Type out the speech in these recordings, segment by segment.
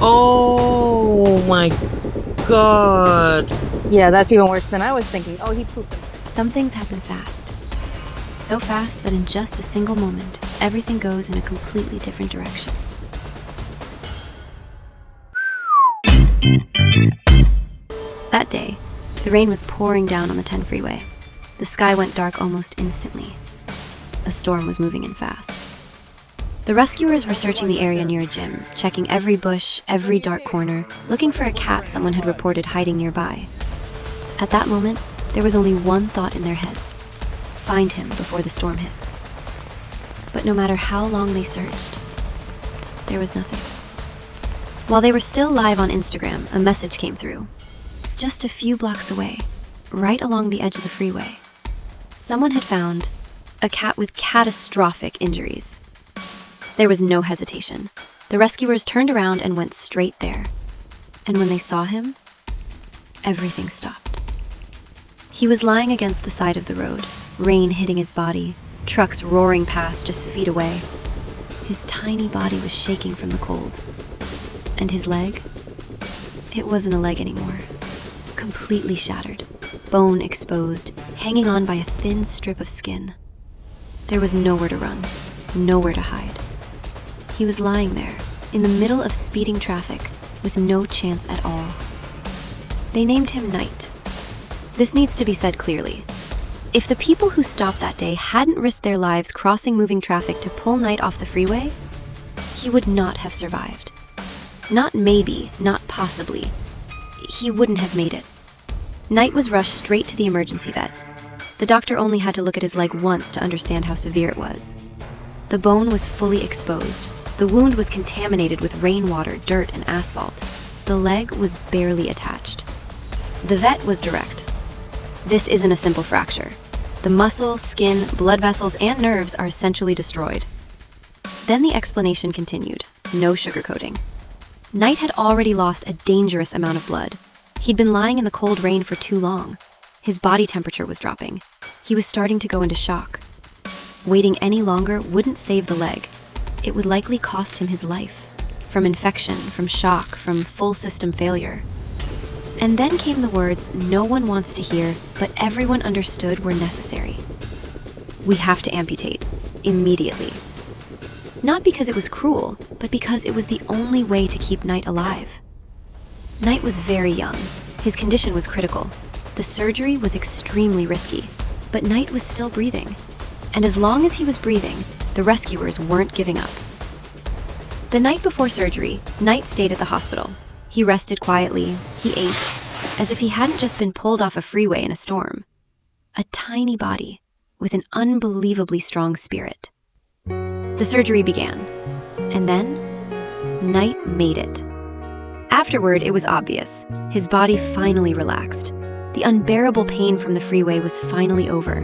Oh my god. Yeah, that's even worse than I was thinking. Oh, he pooped. Some things happen fast. So fast that in just a single moment, everything goes in a completely different direction. That day, the rain was pouring down on the 10 freeway. The sky went dark almost instantly. A storm was moving in fast. The rescuers were searching the area near a gym, checking every bush, every dark corner, looking for a cat someone had reported hiding nearby. At that moment, there was only one thought in their heads: find him before the storm hits. But no matter how long they searched, there was nothing. While they were still live on Instagram, a message came through. Just a few blocks away, right along the edge of the freeway, someone had found a cat with catastrophic injuries. There was no hesitation. The rescuers turned around and went straight there. And when they saw him, everything stopped. He was lying against the side of the road, rain hitting his body, trucks roaring past just feet away. His tiny body was shaking from the cold. And his leg? It wasn't a leg anymore. Completely shattered, bone exposed, hanging on by a thin strip of skin. There was nowhere to run, nowhere to hide. He was lying there, in the middle of speeding traffic, with no chance at all. They named him Knight. This needs to be said clearly. If the people who stopped that day hadn't risked their lives crossing moving traffic to pull Knight off the freeway, he would not have survived. Not maybe, not possibly. He wouldn't have made it. Knight was rushed straight to the emergency vet. The doctor only had to look at his leg once to understand how severe it was. The bone was fully exposed. The wound was contaminated with rainwater, dirt, and asphalt. The leg was barely attached. The vet was direct. This isn't a simple fracture. The muscle, skin, blood vessels, and nerves are essentially destroyed. Then the explanation continued, no sugarcoating. Knight had already lost a dangerous amount of blood. He'd been lying in the cold rain for too long. His body temperature was dropping. He was starting to go into shock. Waiting any longer wouldn't save the leg. It would likely cost him his life. From infection, from shock, from full system failure. And then came the words no one wants to hear, but everyone understood were necessary. We have to amputate, immediately. Not because it was cruel, but because it was the only way to keep Knight alive. Knight was very young. His condition was critical. The surgery was extremely risky, but Knight was still breathing. And as long as he was breathing, the rescuers weren't giving up. The night before surgery, Knight stayed at the hospital. He rested quietly, he ate, as if he hadn't just been pulled off a freeway in a storm. A tiny body with an unbelievably strong spirit. The surgery began, and then Knight made it. Afterward, it was obvious. His body finally relaxed. The unbearable pain from the freeway was finally over.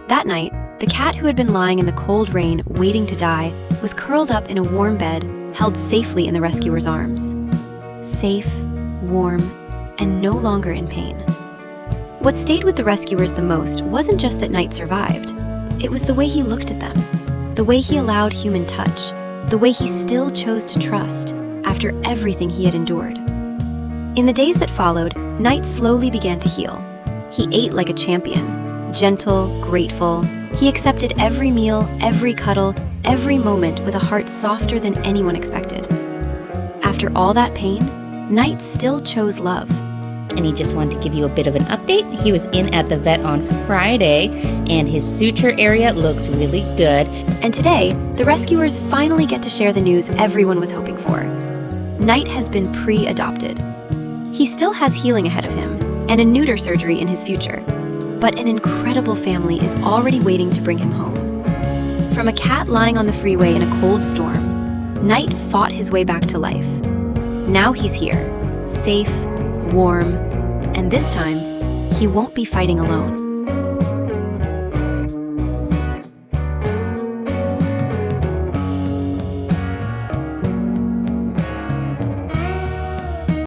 That night, the cat who had been lying in the cold rain, waiting to die, was curled up in a warm bed, held safely in the rescuer's arms. Safe, warm, and no longer in pain. What stayed with the rescuers the most wasn't just that Knight survived. It was the way he looked at them, the way he allowed human touch, the way he still chose to trust after everything he had endured. In the days that followed, Knight slowly began to heal. He ate like a champion, gentle, grateful. He accepted every meal, every cuddle, every moment with a heart softer than anyone expected. After all that pain, Knight still chose love. And he just wanted to give you a bit of an update. He was in at the vet on Friday, and his suture area looks really good. And today, the rescuers finally get to share the news everyone was hoping for. Knight has been pre-adopted. He still has healing ahead of him, and a neuter surgery in his future. But an incredible family is already waiting to bring him home. From a cat lying on the freeway in a cold storm, Knight fought his way back to life. Now he's here, safe, warm, and this time, he won't be fighting alone.